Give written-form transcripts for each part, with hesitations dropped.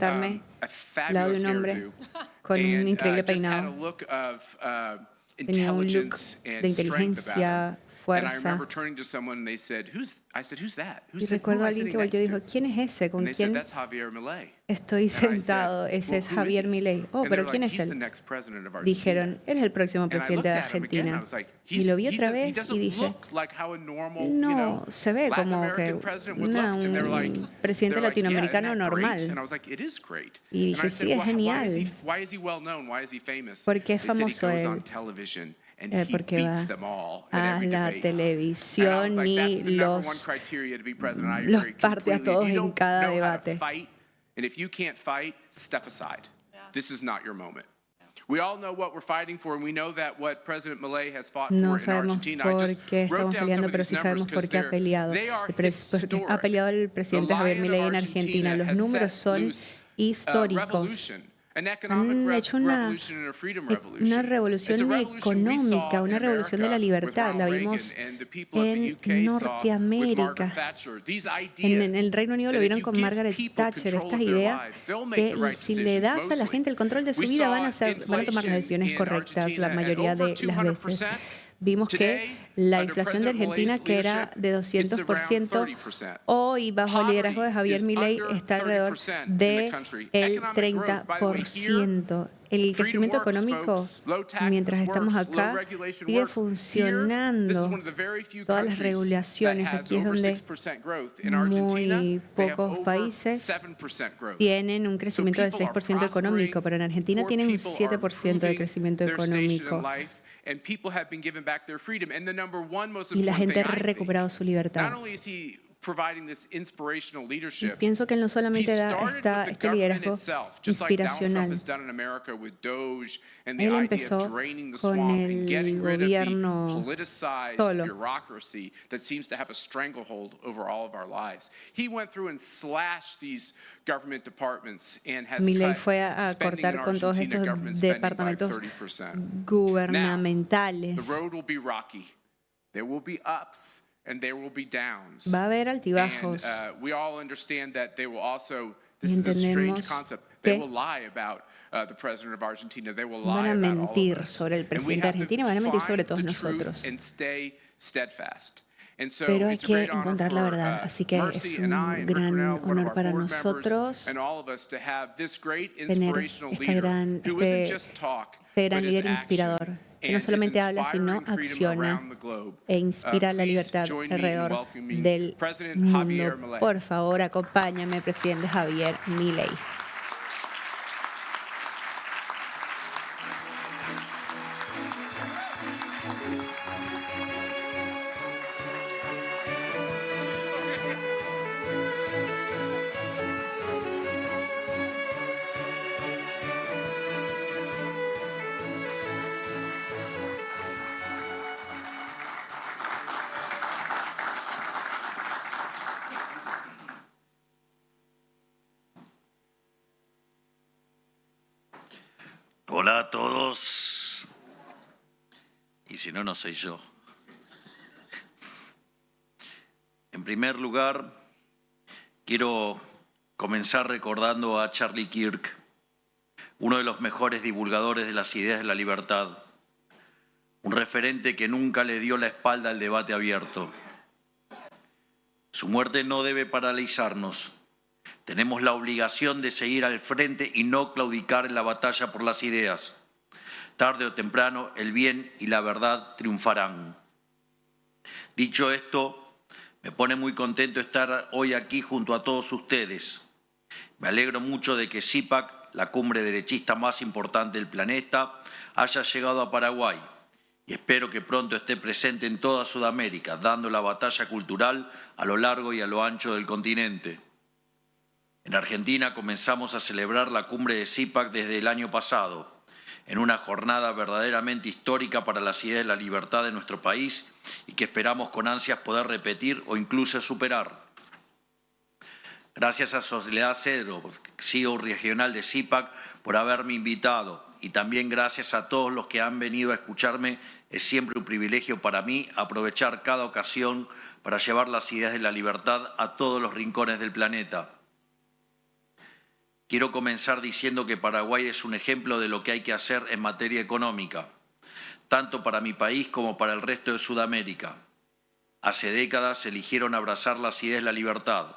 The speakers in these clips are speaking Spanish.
sentarme al lado de un hombre con un increíble peinado. Tenía un look de inteligencia, fuerza. Y recuerdo a alguien que volteó y dijo, ¿quién es ese? ¿Con quién estoy sentado? Ese es Javier Milei. Oh, pero ¿quién es él? Dijeron, él es el próximo presidente de Argentina. Y lo vi otra vez y dije, no, se ve como que un presidente latinoamericano normal. Y dije, sí, es genial. ¿Por qué es famoso él? Porque va a la televisión y los parte a todos en cada debate. No sabemos por qué estamos peleando, pero sí sabemos por qué ha peleado. Porque ha peleado el presidente Javier Milei en Argentina. Los números son históricos. Han hecho una revolución económica, una revolución de la libertad. La vimos en Norteamérica. En el Reino Unido lo vieron con Margaret Thatcher. Estas ideas que si le das a la gente el control de su vida van a tomar las decisiones correctas la mayoría de las veces. Vimos que la inflación de Argentina, que era de 200%, hoy bajo el liderazgo de Javier Milei está alrededor del 30%. El crecimiento económico, mientras estamos acá, sigue funcionando. Todas las regulaciones, aquí es donde muy pocos países tienen un crecimiento del 6% económico, pero en Argentina tienen un 7% de crecimiento económico. Y la gente ha recuperado su libertad. Y pienso que él no solamente da este liderazgo inspiracional. Él empezó con el gobierno solo. Milei fue a cortar con todos estos departamentos gubernamentales. Va a haber altibajos. Y entendemos que van a mentir sobre el presidente de Argentina, van a mentir sobre todos nosotros. Pero hay que encontrar la verdad, así que es un gran honor para nosotros tener este gran líder inspirador, que no solamente habla, sino acciona e inspira la libertad alrededor del mundo. Por favor, acompáñame, presidente Javier Milei. Hola a todos. Y si no, no soy yo. En primer lugar, quiero comenzar recordando a Charlie Kirk, uno de los mejores divulgadores de las ideas de la libertad, un referente que nunca le dio la espalda al debate abierto. Su muerte no debe paralizarnos. Tenemos la obligación de seguir al frente y no claudicar en la batalla por las ideas. Tarde o temprano, el bien y la verdad triunfarán. Dicho esto, me pone muy contento estar hoy aquí junto a todos ustedes. Me alegro mucho de que CIPAC, la cumbre derechista más importante del planeta, haya llegado a Paraguay y espero que pronto esté presente en toda Sudamérica, dando la batalla cultural a lo largo y a lo ancho del continente. En Argentina comenzamos a celebrar la cumbre de CIPAC desde el año pasado, en una jornada verdaderamente histórica para las ideas de la libertad de nuestro país y que esperamos con ansias poder repetir o incluso superar. Gracias a Soledad Cedro, CEO regional de CIPAC, por haberme invitado y también gracias a todos los que han venido a escucharme. Es siempre un privilegio para mí aprovechar cada ocasión para llevar las ideas de la libertad a todos los rincones del planeta. quiero comenzar diciendo que Paraguay es un ejemplo de lo que hay que hacer en materia económica, tanto para mi país como para el resto de Sudamérica. Hace décadas eligieron abrazar las ideas de la libertad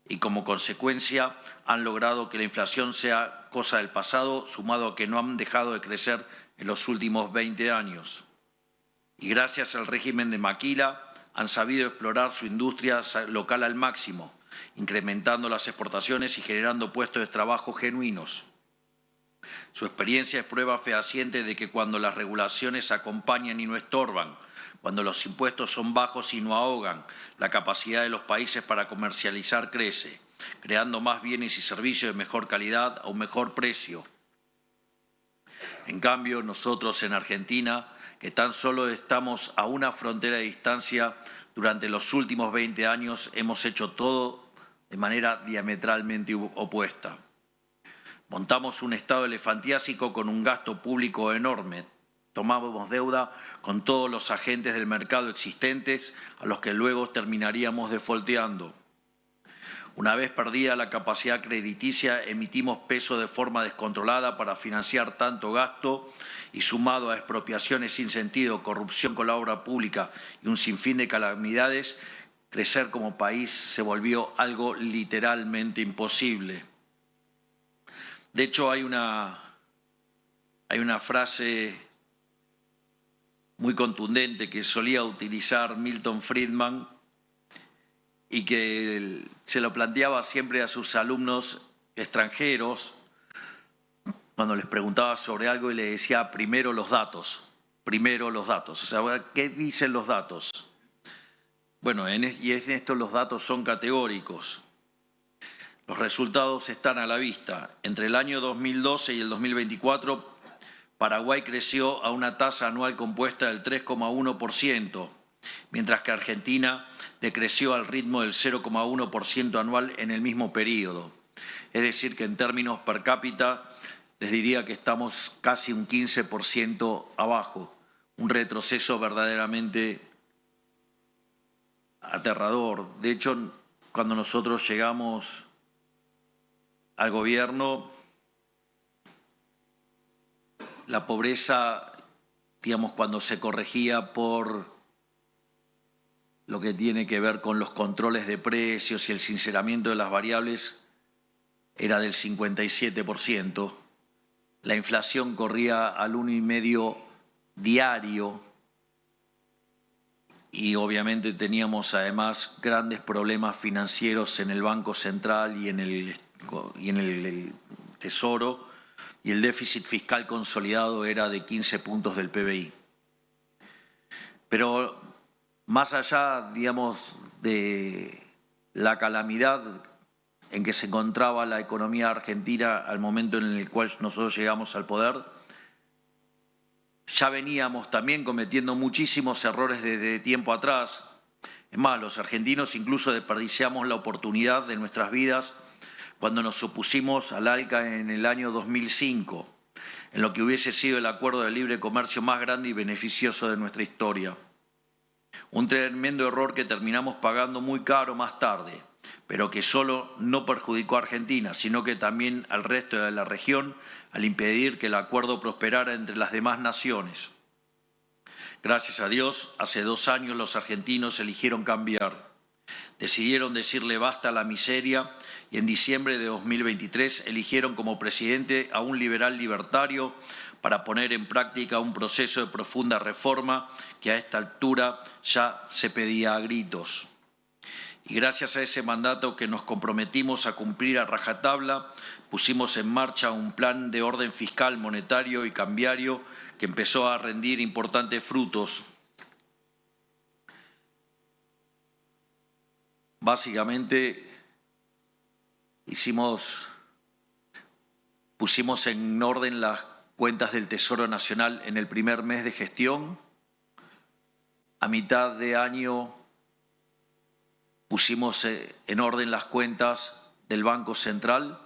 y como consecuencia han logrado que la inflación sea cosa del pasado, sumado a que no han dejado de crecer en los últimos 20 años. Y gracias al régimen de Maquila han sabido explorar su industria local al máximo, incrementando las exportaciones y generando puestos de trabajo genuinos. Su experiencia es prueba fehaciente de que cuando las regulaciones acompañan y no estorban, cuando los impuestos son bajos y no ahogan, la capacidad de los países para comercializar crece, creando más bienes y servicios de mejor calidad a un mejor precio. En cambio, nosotros en Argentina, que tan solo estamos a una frontera de distancia, durante los últimos 20 años hemos hecho todo de manera diametralmente opuesta. Montamos un Estado elefantiásico con un gasto público enorme. Tomábamos deuda con todos los agentes del mercado existentes a los que luego terminaríamos defaulteando. Una vez perdida la capacidad crediticia, emitimos pesos de forma descontrolada para financiar tanto gasto y sumado a expropiaciones sin sentido, corrupción con la obra pública y un sinfín de calamidades, crecer como país se volvió algo literalmente imposible. De hecho, hay una frase muy contundente que solía utilizar Milton Friedman y que se lo planteaba siempre a sus alumnos extranjeros cuando les preguntaba sobre algo y le decía primero los datos. O sea, ¿qué dicen los datos? Bueno, en esto los datos son categóricos. Los resultados están a la vista. Entre el año 2012 y el 2024, Paraguay creció a una tasa anual compuesta del 3,1%, mientras que Argentina decreció al ritmo del 0,1% anual en el mismo periodo. Es decir, que en términos per cápita les diría que estamos casi un 15% abajo, un retroceso verdaderamente aterrador. De hecho, cuando nosotros llegamos al gobierno, la pobreza, digamos, cuando se corregía por lo que tiene que ver con los controles de precios y el sinceramiento de las variables, era del 57%. La inflación corría al 1,5% diario y obviamente teníamos además grandes problemas financieros en el Banco Central y en el Tesoro, y el déficit fiscal consolidado era de 15 puntos del PBI. Pero más allá, digamos, de la calamidad en que se encontraba la economía argentina al momento en el cual nosotros llegamos al poder, ya veníamos también cometiendo muchísimos errores desde tiempo atrás. Es más, los argentinos incluso desperdiciamos la oportunidad de nuestras vidas cuando nos opusimos al ALCA en el año 2005, en lo que hubiese sido el acuerdo de libre comercio más grande y beneficioso de nuestra historia. Un tremendo error que terminamos pagando muy caro más tarde, pero que solo no perjudicó a Argentina, sino que también al resto de la región al impedir que el acuerdo prosperara entre las demás naciones. Gracias a Dios, hace 2 años los argentinos eligieron cambiar. Decidieron decirle basta a la miseria y en diciembre de 2023 eligieron como presidente a un liberal libertario para poner en práctica un proceso de profunda reforma que a esta altura ya se pedía a gritos. Y gracias a ese mandato que nos comprometimos a cumplir a rajatabla, pusimos en marcha un plan de orden fiscal, monetario y cambiario que empezó a rendir importantes frutos. Básicamente pusimos en orden las cuentas del Tesoro Nacional en el primer mes de gestión. A mitad de año pusimos en orden las cuentas del Banco Central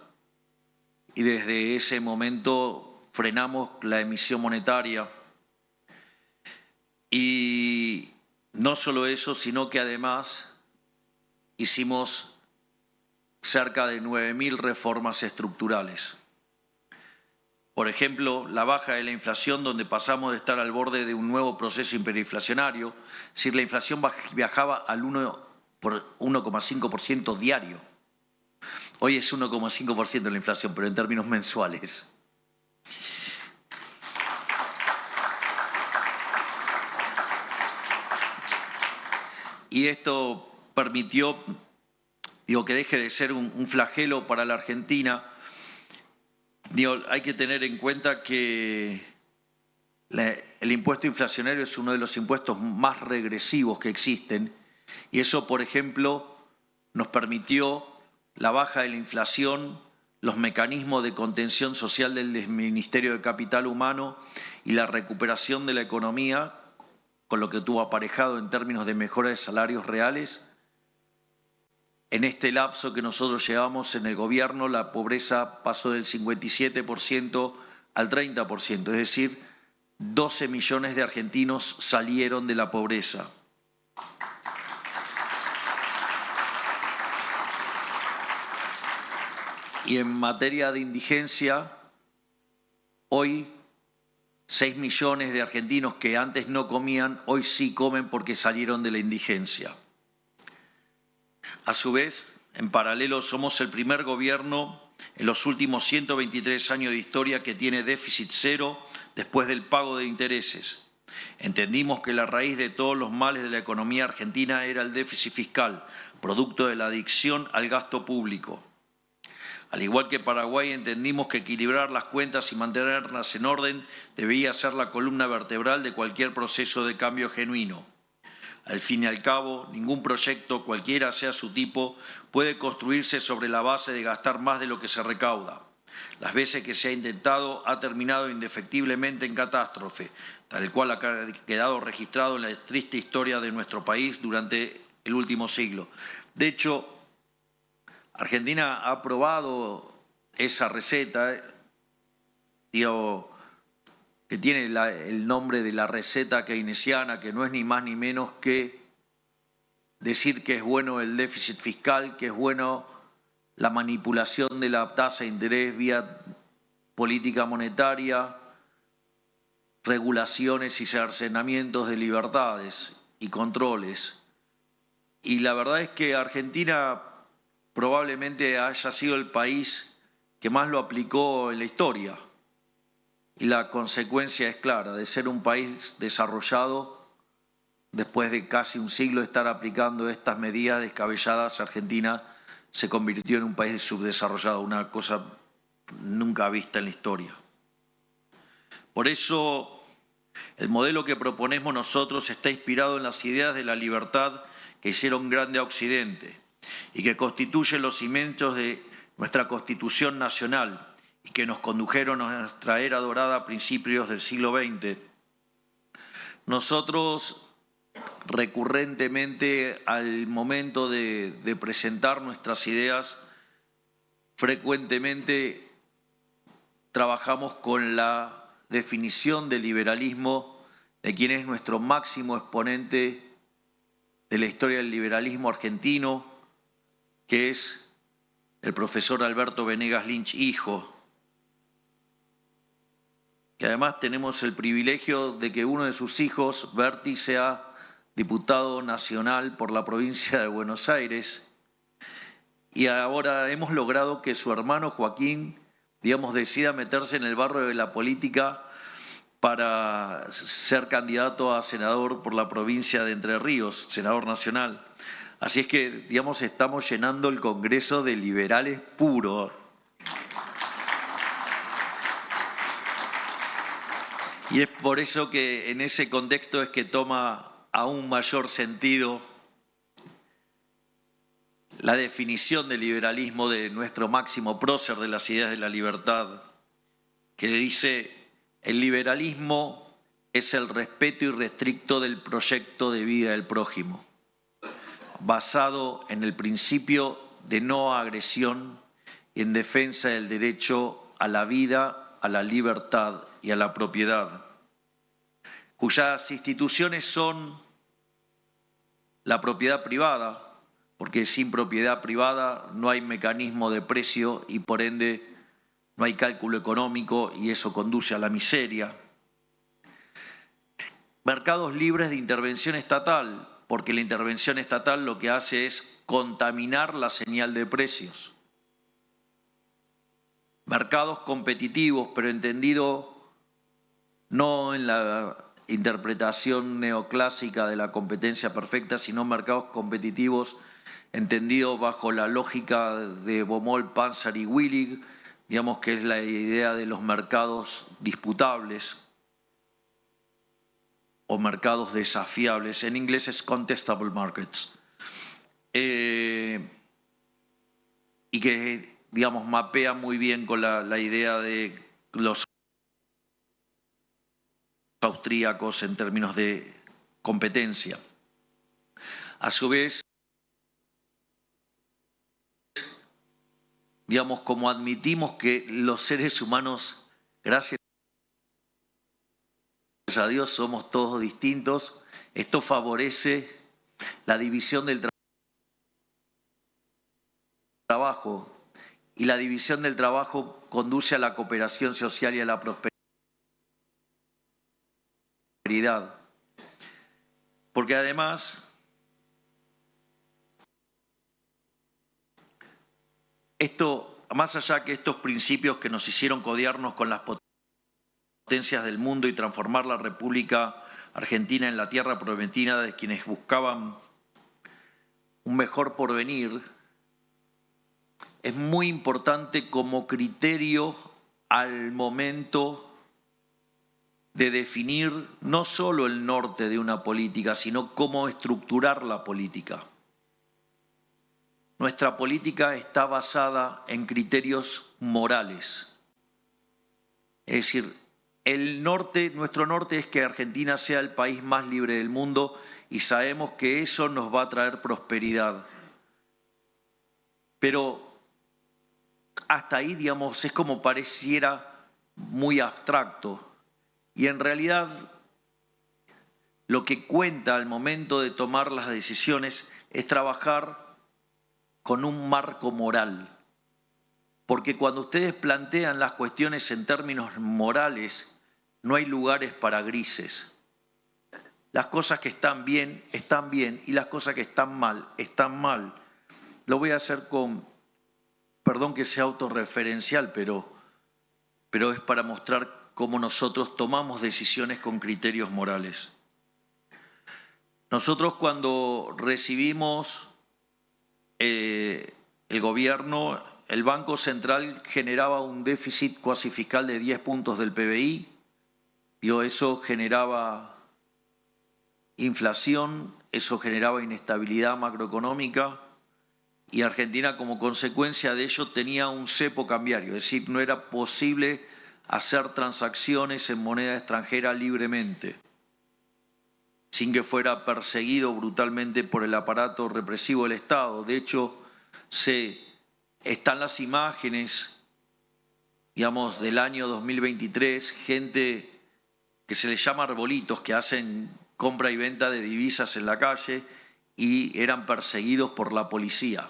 y desde ese momento frenamos la emisión monetaria. Y no solo eso, sino que además hicimos cerca de 9.000 reformas estructurales. Por ejemplo, la baja de la inflación, donde pasamos de estar al borde de un nuevo proceso hiperinflacionario, es decir, la inflación viajaba al 1,5% diario. Hoy es 1,5% la inflación, pero en términos mensuales. Y esto permitió, que deje de ser un flagelo para la Argentina. Hay que tener en cuenta que el impuesto inflacionario es uno de los impuestos más regresivos que existen, y eso, por ejemplo, nos permitió la baja de la inflación, los mecanismos de contención social del Ministerio de Capital Humano y la recuperación de la economía, con lo que tuvo aparejado en términos de mejora de salarios reales. En este lapso que nosotros llevamos en el gobierno, la pobreza pasó del 57% al 30%, es decir, 12 millones de argentinos salieron de la pobreza. Y en materia de indigencia, hoy 6 millones de argentinos que antes no comían, hoy sí comen porque salieron de la indigencia. A su vez, en paralelo, somos el primer gobierno en los últimos 123 años de historia que tiene déficit cero después del pago de intereses. Entendimos que la raíz de todos los males de la economía argentina era el déficit fiscal, producto de la adicción al gasto público. Al igual que Paraguay, entendimos que equilibrar las cuentas y mantenerlas en orden debía ser la columna vertebral de cualquier proceso de cambio genuino. Al fin y al cabo, ningún proyecto, cualquiera sea su tipo, puede construirse sobre la base de gastar más de lo que se recauda. Las veces que se ha intentado ha terminado indefectiblemente en catástrofe, tal cual ha quedado registrado en la triste historia de nuestro país durante el último siglo. De hecho, Argentina ha probado esa receta, que tiene el nombre de la receta keynesiana, que no es ni más ni menos que decir que es bueno el déficit fiscal, que es bueno la manipulación de la tasa de interés vía política monetaria, regulaciones y cercenamientos de libertades y controles. Y la verdad es que Argentina probablemente haya sido el país que más lo aplicó en la historia. Y la consecuencia es clara, de ser un país desarrollado, después de casi un siglo de estar aplicando estas medidas descabelladas, Argentina se convirtió en un país subdesarrollado, una cosa nunca vista en la historia. Por eso, el modelo que proponemos nosotros está inspirado en las ideas de la libertad que hicieron grande a Occidente y que constituyen los cimientos de nuestra Constitución Nacional y que nos condujeron a nuestra era dorada a principios del siglo XX. Nosotros recurrentemente, al momento de presentar nuestras ideas, frecuentemente trabajamos con la definición del liberalismo de quien es nuestro máximo exponente de la historia del liberalismo argentino, que es el profesor Alberto Venegas Lynch, hijo, que además tenemos el privilegio de que uno de sus hijos, Berti, sea diputado nacional por la provincia de Buenos Aires, y ahora hemos logrado que su hermano Joaquín, decida meterse en el barro de la política para ser candidato a senador por la provincia de Entre Ríos, senador nacional. Así es que, estamos llenando el Congreso de liberales puros. Y es por eso que en ese contexto es que toma aún mayor sentido la definición del liberalismo de nuestro máximo prócer de las ideas de la libertad, que dice: el liberalismo es el respeto irrestricto del proyecto de vida del prójimo, basado en el principio de no agresión y en defensa del derecho a la vida, a la libertad y a la propiedad, cuyas instituciones son la propiedad privada, porque sin propiedad privada no hay mecanismo de precio y por ende no hay cálculo económico y eso conduce a la miseria. Mercados libres de intervención estatal, porque la intervención estatal lo que hace es contaminar la señal de precios. Mercados competitivos, pero entendido no en la interpretación neoclásica de la competencia perfecta, sino mercados competitivos entendido bajo la lógica de Baumol, Panzer y Willig, digamos que es la idea de los mercados disputables o mercados desafiables. En inglés es contestable markets. Y que, digamos, mapea muy bien con la idea de los austríacos en términos de competencia. A su vez, digamos, como admitimos que los seres humanos, gracias a Dios, somos todos distintos, esto favorece la división del trabajo y la división del trabajo conduce a la cooperación social y a la prosperidad. Porque además, esto, más allá que estos principios que nos hicieron codearnos con las potencias del mundo y transformar la República Argentina en la tierra prometida de quienes buscaban un mejor porvenir, es muy importante como criterio al momento de definir no solo el norte de una política, sino cómo estructurar la política. Nuestra política está basada en criterios morales. Es decir, nuestro norte es que Argentina sea el país más libre del mundo y sabemos que eso nos va a traer prosperidad. Pero hasta ahí, digamos, es como pareciera muy abstracto. Y en realidad, lo que cuenta al momento de tomar las decisiones es trabajar con un marco moral. Porque cuando ustedes plantean las cuestiones en términos morales, no hay lugares para grises. Las cosas que están bien, y las cosas que están mal. Lo voy a hacer con, perdón que sea autorreferencial, pero es para mostrar cómo nosotros tomamos decisiones con criterios morales. Nosotros cuando recibimos el gobierno, el Banco Central generaba un déficit cuasi fiscal de 10 puntos del PBI, eso generaba inflación, eso generaba inestabilidad macroeconómica y Argentina como consecuencia de ello tenía un cepo cambiario, es decir, no era posible hacer transacciones en moneda extranjera libremente, sin que fuera perseguido brutalmente por el aparato represivo del Estado. De hecho, están las imágenes, digamos, del año 2023, gente que se les llama arbolitos, que hacen compra y venta de divisas en la calle y eran perseguidos por la policía.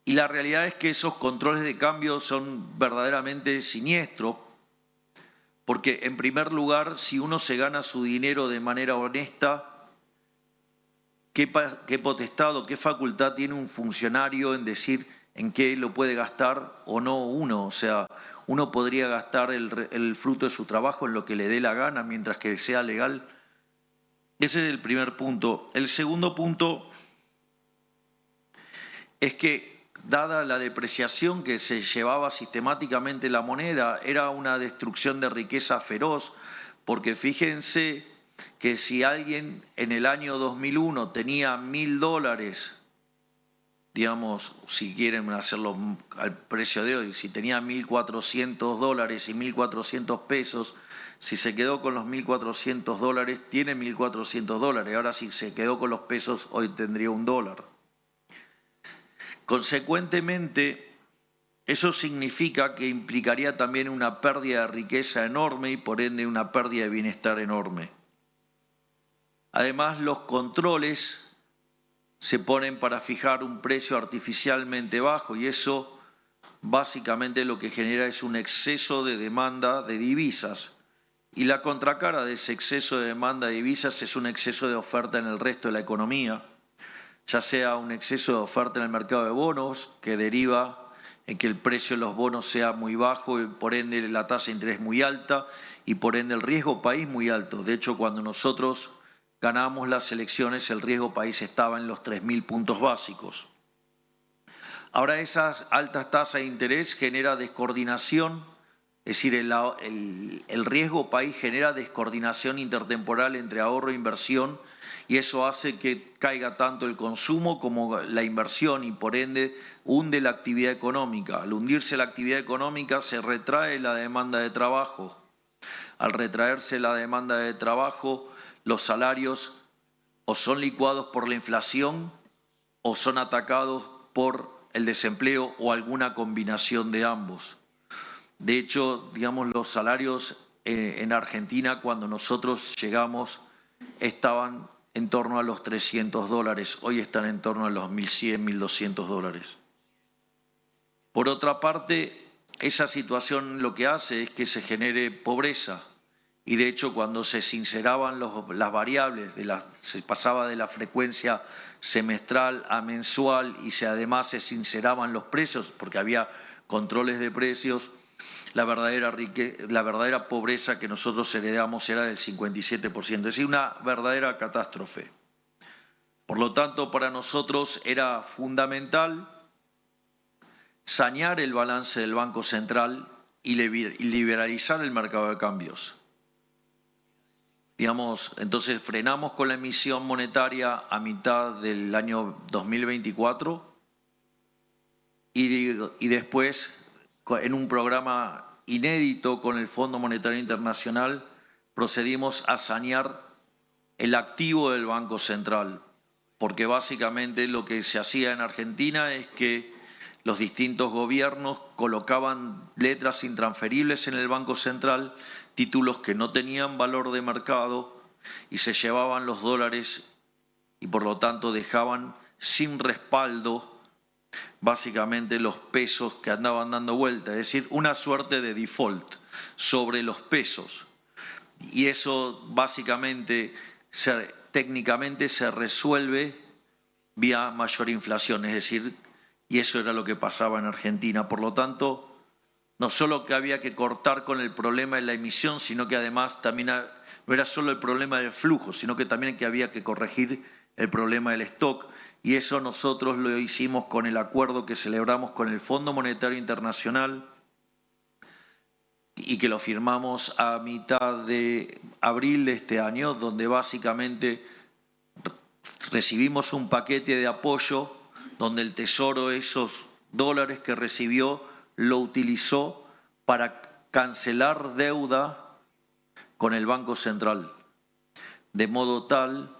Y la realidad es que esos controles de cambio son verdaderamente siniestros, porque en primer lugar, si uno se gana su dinero de manera honesta, ¿qué potestad o qué facultad tiene un funcionario en decir en qué lo puede gastar o no uno? O sea, uno podría gastar el fruto de su trabajo en lo que le dé la gana mientras que sea legal. Ese es el primer punto. El segundo punto es que, dada la depreciación que se llevaba sistemáticamente la moneda, era una destrucción de riqueza feroz, porque fíjense que si alguien en el año 2001 tenía $1.000, digamos, si quieren hacerlo al precio de hoy, si tenía $1.400 y 1.400 pesos, si se quedó con los $1.400, tiene $1.400. Ahora si se quedó con los pesos, hoy tendría $1. Consecuentemente, eso significa que implicaría también una pérdida de riqueza enorme y por ende una pérdida de bienestar enorme. Además, los controles se ponen para fijar un precio artificialmente bajo y eso básicamente lo que genera es un exceso de demanda de divisas. Y la contracara de ese exceso de demanda de divisas es un exceso de oferta en el resto de la economía, ya sea un exceso de oferta en el mercado de bonos que deriva en que el precio de los bonos sea muy bajo y por ende la tasa de interés muy alta y por ende el riesgo país muy alto. De hecho, cuando nosotros ganamos las elecciones, el riesgo país estaba en los 3.000 puntos básicos. Ahora esas altas tasas de interés genera descoordinación, es decir, el riesgo país genera descoordinación intertemporal entre ahorro e inversión y eso hace que caiga tanto el consumo como la inversión y por ende hunde la actividad económica. Al hundirse la actividad económica se retrae la demanda de trabajo. Al retraerse la demanda de trabajo, los salarios o son licuados por la inflación o son atacados por el desempleo o alguna combinación de ambos. De hecho, digamos, los salarios en Argentina cuando nosotros llegamos estaban en torno a los $300, hoy están en torno a los $1.100, $1.200. Por otra parte, esa situación lo que hace es que se genere pobreza y de hecho cuando se sinceraban las variables, se pasaba de la frecuencia semestral a mensual y además se sinceraban los precios porque había controles de precios, la verdadera pobreza que nosotros heredamos era del 57%, es decir, una verdadera catástrofe. Por lo tanto, para nosotros era fundamental sanear el balance del Banco Central y liberalizar el mercado de cambios. Digamos, entonces frenamos con la emisión monetaria a mitad del año 2024 y después, en un programa inédito con el Fondo Monetario Internacional, procedimos a sanear el activo del Banco Central, porque básicamente lo que se hacía en Argentina es que los distintos gobiernos colocaban letras intransferibles en el Banco Central, títulos que no tenían valor de mercado y se llevaban los dólares y por lo tanto dejaban sin respaldo básicamente los pesos que andaban dando vuelta, es decir, una suerte de default sobre los pesos. Y eso básicamente técnicamente se resuelve vía mayor inflación, es decir, y eso era lo que pasaba en Argentina. Por lo tanto, no solo que había que cortar con el problema de la emisión, sino que además también no era solo el problema del flujo, sino que también que había que corregir el problema del stock. Y eso nosotros lo hicimos con el acuerdo que celebramos con el Fondo Monetario Internacional y que lo firmamos a mitad de abril de este año, donde básicamente recibimos un paquete de apoyo donde el Tesoro esos dólares que recibió lo utilizó para cancelar deuda con el Banco Central, de modo tal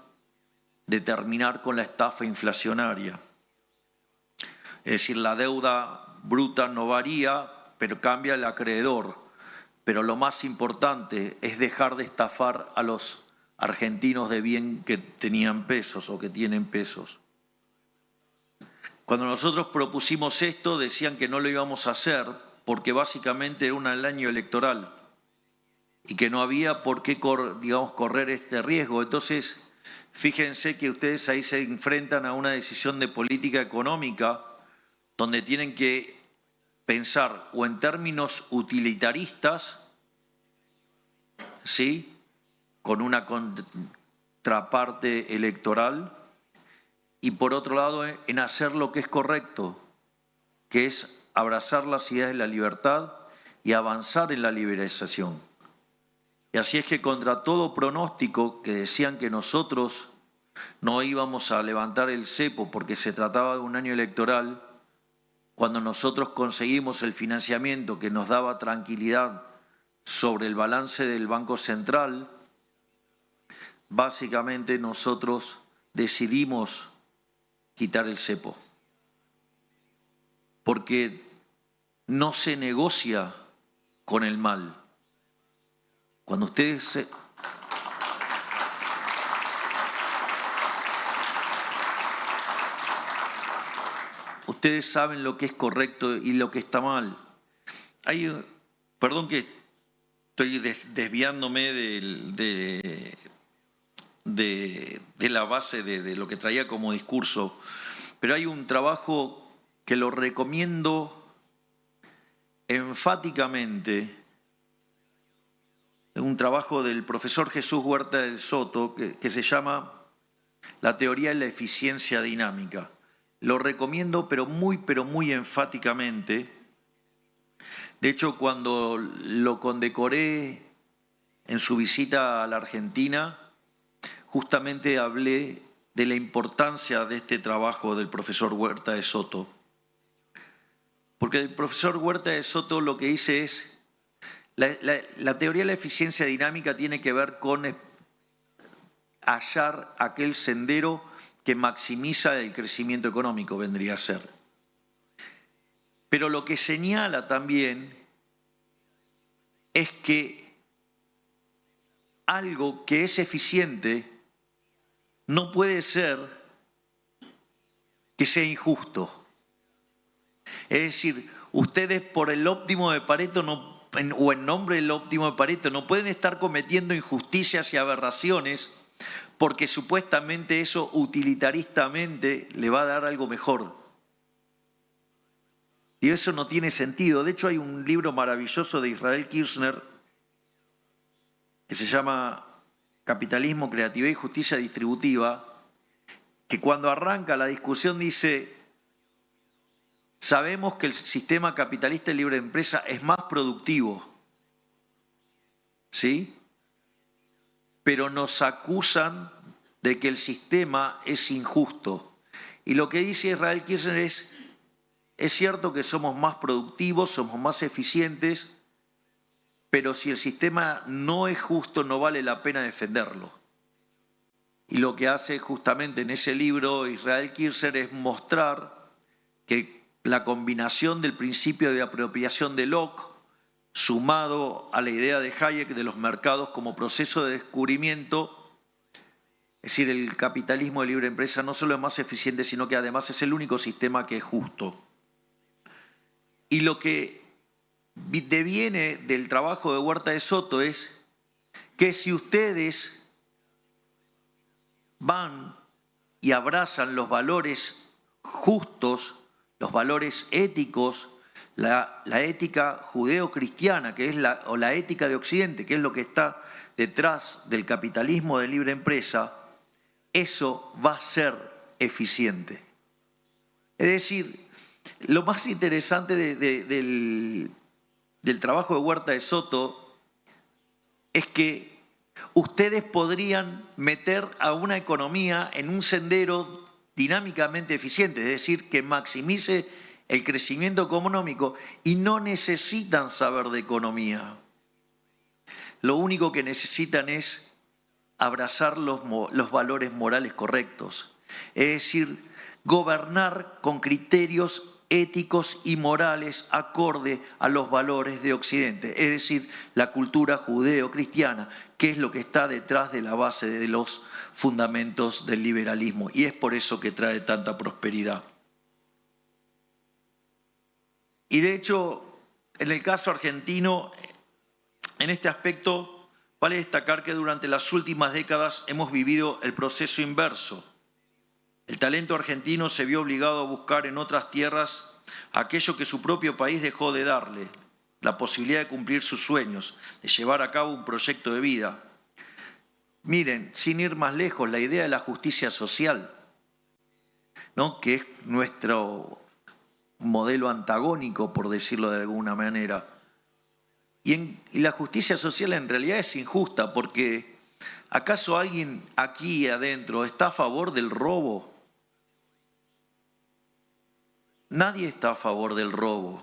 de terminar con la estafa inflacionaria. Es decir, la deuda bruta no varía, pero cambia el acreedor. Pero lo más importante es dejar de estafar a los argentinos de bien que tenían pesos o que tienen pesos. Cuando nosotros propusimos esto decían que no lo íbamos a hacer porque básicamente era el año electoral y que no había por qué correr este riesgo. Entonces, fíjense que ustedes ahí se enfrentan a una decisión de política económica donde tienen que pensar o en términos utilitaristas, ¿sí?, con una contraparte electoral, y por otro lado en hacer lo que es correcto, que es abrazar las ideas de la libertad y avanzar en la liberalización. Y así es que contra todo pronóstico que decían que nosotros no íbamos a levantar el cepo porque se trataba de un año electoral, cuando nosotros conseguimos el financiamiento que nos daba tranquilidad sobre el balance del Banco Central, básicamente nosotros decidimos quitar el cepo, porque no se negocia con el mal. Cuando ustedes Ustedes saben lo que es correcto y lo que está mal. Perdón que estoy desviándome de la base de lo que traía como discurso, pero hay un trabajo que lo recomiendo enfáticamente, un trabajo del profesor Jesús Huerta del Soto que se llama La teoría de la eficiencia dinámica. Lo recomiendo, pero muy enfáticamente. De hecho, cuando lo condecoré en su visita a la Argentina, justamente hablé de la importancia de este trabajo del profesor Huerta de Soto. Porque el profesor Huerta de Soto lo que dice es, la teoría de la eficiencia dinámica tiene que ver con hallar aquel sendero que maximiza el crecimiento económico, vendría a ser. Pero lo que señala también es que algo que es eficiente no puede ser que sea injusto. Es decir, ustedes por el óptimo de Pareto o en nombre del óptimo de Pareto no pueden estar cometiendo injusticias y aberraciones porque supuestamente eso utilitaristamente le va a dar algo mejor. Y eso no tiene sentido. De hecho, hay un libro maravilloso de Israel Kirzner que se llama Capitalismo, Creatividad y Justicia Distributiva, que cuando arranca la discusión dice: sabemos que el sistema capitalista y libre de empresa es más productivo, ¿sí? Pero nos acusan de que el sistema es injusto. Y lo que dice Israel Kirzner es cierto que somos más productivos, somos más eficientes, pero si el sistema no es justo, no vale la pena defenderlo. Y lo que hace justamente en ese libro Israel Kirzner es mostrar que la combinación del principio de apropiación de Locke, sumado a la idea de Hayek de los mercados como proceso de descubrimiento, es decir, el capitalismo de libre empresa no solo es más eficiente, sino que además es el único sistema que es justo. Y lo que deviene del trabajo de Huerta de Soto es que si ustedes van y abrazan los valores justos, los valores éticos, la ética judeo-cristiana, que es la ética de Occidente, que es lo que está detrás del capitalismo de libre empresa, eso va a ser eficiente. Es decir, lo más interesante del trabajo de Huerta de Soto es que ustedes podrían meter a una economía en un sendero dinámicamente eficiente, es decir, que maximice el crecimiento económico y no necesitan saber de economía. Lo único que necesitan es abrazar los valores morales correctos, es decir, gobernar con criterios éticos y morales acorde a los valores de Occidente, es decir, la cultura judeo-cristiana, que es lo que está detrás de la base de los fundamentos del liberalismo, y es por eso que trae tanta prosperidad. Y de hecho, en el caso argentino, en este aspecto, vale destacar que durante las últimas décadas hemos vivido el proceso inverso. El talento argentino se vio obligado a buscar en otras tierras aquello que su propio país dejó de darle, la posibilidad de cumplir sus sueños, de llevar a cabo un proyecto de vida. Miren, sin ir más lejos, la idea de la justicia social, ¿no?, que es nuestro modelo antagónico, por decirlo de alguna manera. Y la justicia social en realidad es injusta, porque ¿acaso alguien aquí adentro está a favor del robo? Nadie está a favor del robo.